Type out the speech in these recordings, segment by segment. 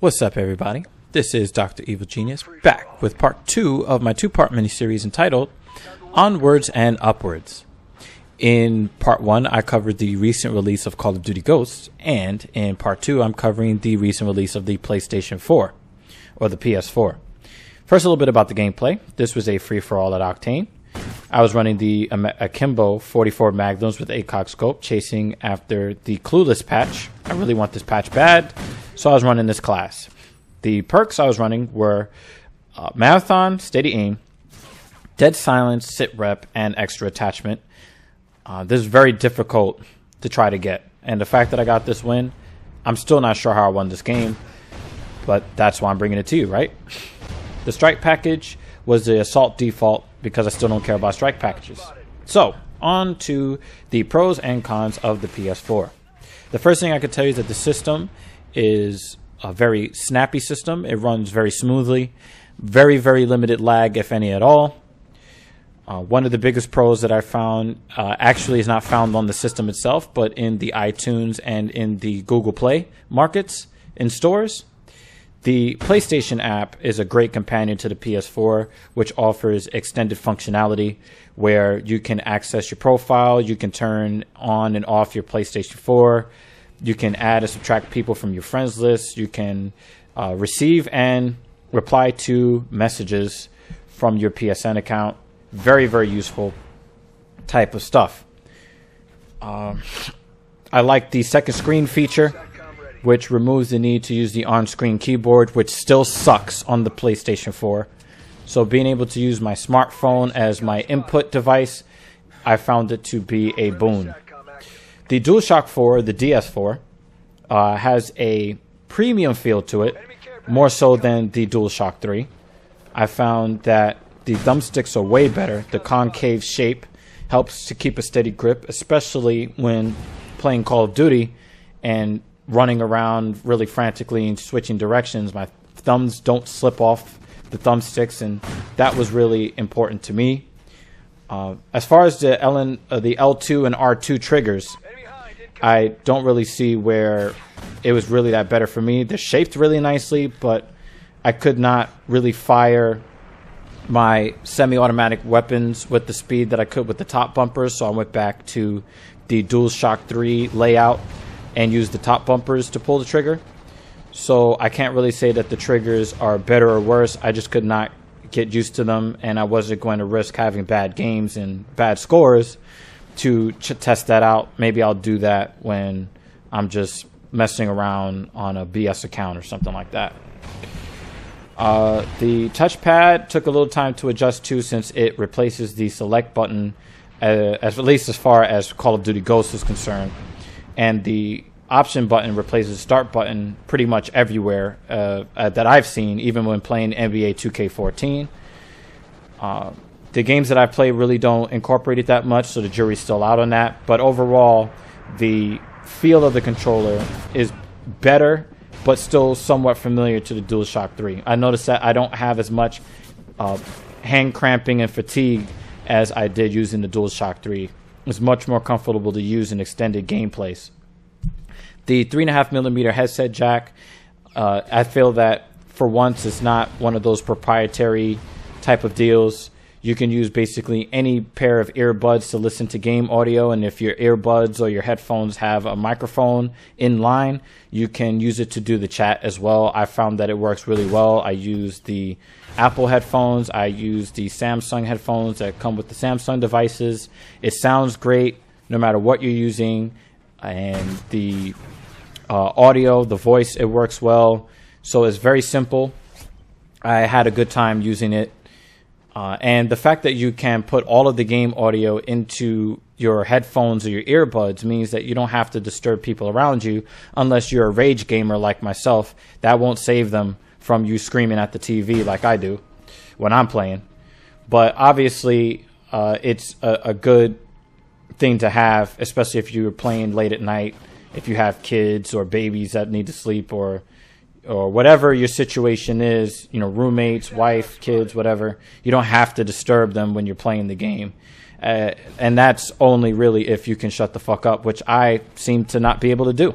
What's up, everybody? This is Dr. Evil Genius back with part 2 of my two-part miniseries entitled Onwards and Upwards. In part 1, I covered the recent release of Call of Duty Ghosts, and in part 2, I'm covering the recent release of the PlayStation 4, or the PS4. First, a little bit about the gameplay. This was a free-for-all at Octane. I was running the Akimbo 44 Magnums with ACOG scope, chasing after the Clueless patch. I really want this patch bad, so I was running this class. The perks I was running were Marathon, Steady Aim, Dead Silence, Sit Rep, and Extra Attachment. This is very difficult to try to get, and the fact that I got this win, I'm still not sure how I won this game, but that's why I'm bringing it to you, right? The Strike package was the Assault default because I still don't care about Strike packages. So, on to the pros and cons of the PS4. The first thing I could tell you is that the system is a very snappy system. It runs very smoothly, very, very limited lag, if any at all. One of the biggest pros that I found actually is not found on the system itself, but in the iTunes and in the Google Play markets in stores. The PlayStation app is a great companion to the PS4, which offers extended functionality where you can access your profile, you can turn on and off your PlayStation 4, you can add and subtract people from your friends list, you can receive and reply to messages from your PSN account. Very, very useful type of stuff. I like the second screen feature, which removes the need to use the on-screen keyboard, which still sucks on the PlayStation 4. So being able to use my smartphone as my input device, I found it to be a boon. The DualShock 4, the DS4, has a premium feel to it, more so than the DualShock 3. I found that the thumbsticks are way better. The concave shape helps to keep a steady grip, especially when playing Call of Duty and running around really frantically and switching directions. My thumbs don't slip off the thumbsticks, and that was really important to me. As far as the L2 and R2 triggers, I don't really see where it was really that better for me. They're shaped really nicely, but I could not really fire my semi-automatic weapons with the speed that I could with the top bumpers, so I went back to the DualShock 3 layout and use the top bumpers to pull the trigger. So I can't really say that the triggers are better or worse. I just could not get used to them, and I wasn't going to risk having bad games and bad scores to test that out. Maybe I'll do that when I'm just messing around on a BS account or something like that. The touchpad took a little time to adjust to, since it replaces the select button, at least as far as Call of Duty Ghosts is concerned. And the option button replaces the start button pretty much everywhere that I've seen, even when playing NBA 2K14. The games that I play really don't incorporate it that much, so the jury's still out on that. But overall, the feel of the controller is better, but still somewhat familiar to the DualShock 3. I noticed that I don't have as much hand cramping and fatigue as I did using the DualShock 3. It's much more comfortable to use in extended gameplays. The 3.5mm headset jack, I feel that for once it's not one of those proprietary type of deals. You can use basically any pair of earbuds to listen to game audio, and if your earbuds or your headphones have a microphone in line, you can use it to do the chat as well. I found that it works really well. I use the Apple headphones. I use the Samsung headphones that come with the Samsung devices. It sounds great no matter what you're using, and the audio, the voice, it works well. So it's very simple. I had a good time using it. And the fact that you can put all of the game audio into your headphones or your earbuds means that you don't have to disturb people around you, unless you're a rage gamer like myself. That won't save them from you screaming at the TV like I do when I'm playing. But obviously, it's a good thing to have, especially if you're playing late at night, if you have kids or babies that need to sleep, or whatever your situation is, you know, roommates, wife, kids, whatever. You don't have to disturb them when you're playing the game. And that's only really if you can shut the fuck up, which I seem to not be able to do.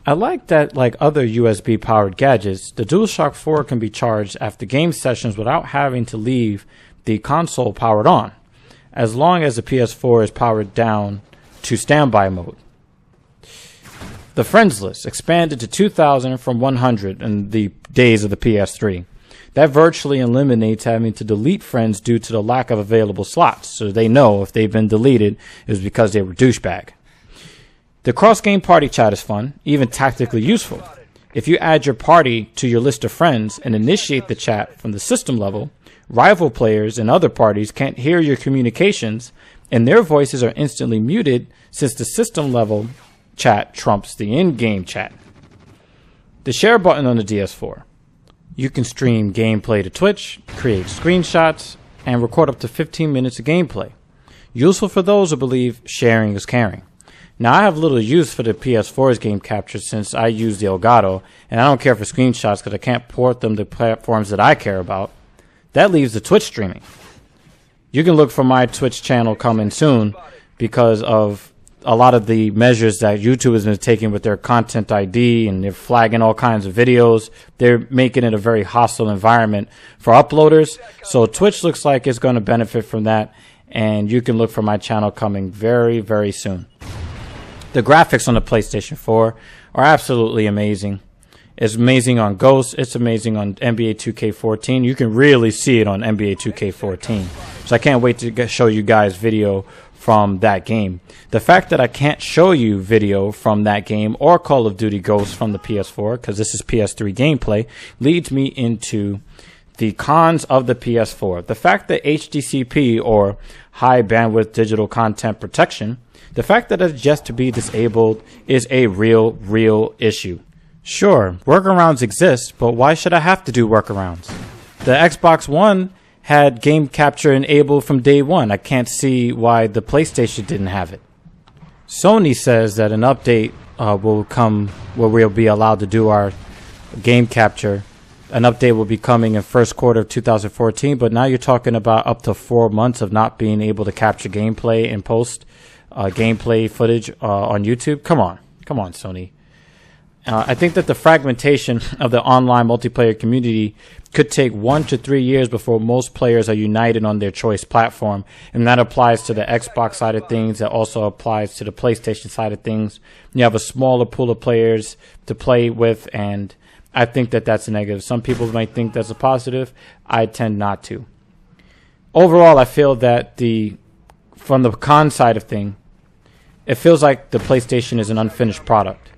I like that, like other USB powered gadgets, the DualShock 4 can be charged after game sessions without having to leave the console powered on, as long as the PS4 is powered down to standby mode. The friends list expanded to 2,000 from 100 in the days of the PS3. That virtually eliminates having to delete friends due to the lack of available slots, so they know if they've been deleted, it was because they were douchebag. The cross-game party chat is fun, even tactically useful. If you add your party to your list of friends and initiate the chat from the system level, rival players and other parties can't hear your communications, and their voices are instantly muted since the system level chat trumps the in-game chat. The share button on the DS4. You can stream gameplay to Twitch, create screenshots, and record up to 15 minutes of gameplay. Useful for those who believe sharing is caring. Now, I have little use for the PS4's game capture since I use the Elgato, and I don't care for screenshots because I can't port them to platforms that I care about. That leaves the Twitch streaming. You can look for my Twitch channel coming soon because of a lot of the measures that YouTube has been taking with their content ID, and they're flagging all kinds of videos. They're making it a very hostile environment for uploaders. So Twitch looks like it's going to benefit from that, and you can look for my channel coming very, very soon. The graphics on the PlayStation 4 are absolutely amazing. It's amazing on Ghost. It's amazing on NBA 2K14. You can really see it on NBA 2K14. So I can't wait to show you guys video from that game. The fact that I can't show you video from that game or Call of Duty Ghost from the PS4, because this is PS3 gameplay, leads me into the cons of the PS4. The fact that HDCP, or high bandwidth digital content protection, the fact that it's just to be disabled is a real issue. Sure, workarounds exist, but why should I have to do workarounds? The Xbox One had game capture enabled from day one. I can't see why the PlayStation didn't have it. Sony says that an update will come where we'll be allowed to do our game capture. An update will be coming in first quarter of 2014, but now you're talking about up to 4 months of not being able to capture gameplay and post gameplay footage on YouTube. Come on, Sony. I think that the fragmentation of the online multiplayer community could take 1 to 3 years before most players are united on their choice platform. And that applies to the Xbox side of things. That also applies to the PlayStation side of things. You have a smaller pool of players to play with, and I think that that's a negative. Some people might think that's a positive. I tend not to. Overall, I feel that from the con side of thing, it feels like the PlayStation is an unfinished product.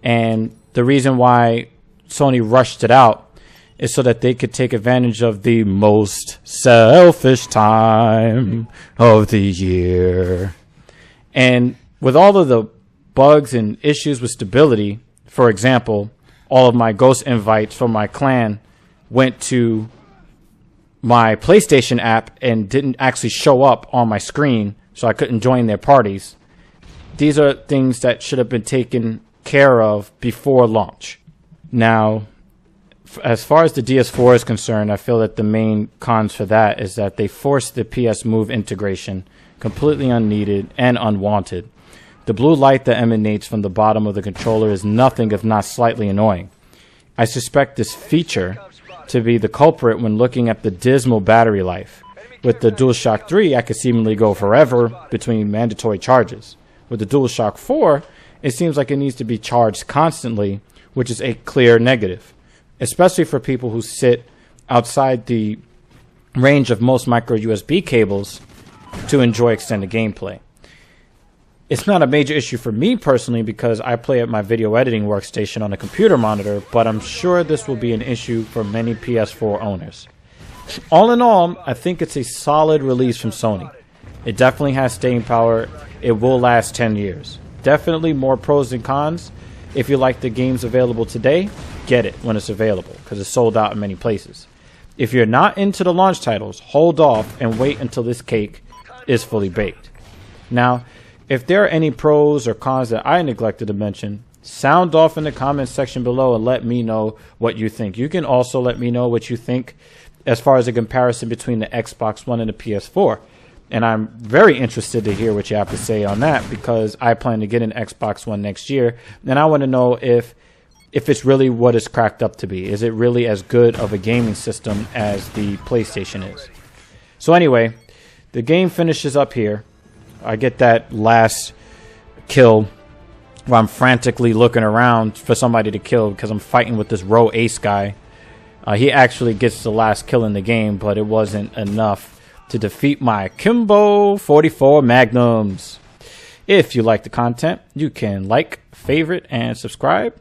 And the reason why Sony rushed it out is so that they could take advantage of the most selfish time of the year. And with all of the bugs and issues with stability, for example, all of my Ghost invites from my clan went to my PlayStation app and didn't actually show up on my screen, so I couldn't join their parties. These are things that should have been taken care of before launch. Now, as far as the DS4 is concerned, I feel that the main cons for that is that they forced the PS Move integration, completely unneeded and unwanted. The blue light that emanates from the bottom of the controller is nothing if not slightly annoying. I suspect this feature to be the culprit when looking at the dismal battery life. With the DualShock 3, I could seemingly go forever between mandatory charges. With the DualShock 4, it seems like it needs to be charged constantly, which is a clear negative, especially for people who sit outside the range of most micro USB cables to enjoy extended gameplay. It's not a major issue for me personally because I play at my video editing workstation on a computer monitor, but I'm sure this will be an issue for many PS4 owners. All in all, I think it's a solid release from Sony. It definitely has staying power. It will last 10 years. Definitely more pros than cons. If you like the games available today, get it when it's available because it's sold out in many places. If you're not into the launch titles, hold off and wait until this cake is fully baked. Now, if there are any pros or cons that I neglected to mention, sound off in the comments section below and let me know what you think. You can also let me know what you think as far as a comparison between the Xbox One and the PS4. And I'm very interested to hear what you have to say on that, because I plan to get an Xbox One next year, and I want to know if it's really what it's cracked up to be. Is it really as good of a gaming system as the PlayStation is? So anyway, the game finishes up here. I get that last kill where I'm frantically looking around for somebody to kill because I'm fighting with this row ace guy. He actually gets the last kill in the game, but it wasn't enough to defeat my Akimbo 44 Magnums. If you like the content, you can like, favorite, and subscribe.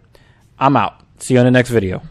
I'm out. See you on the next video.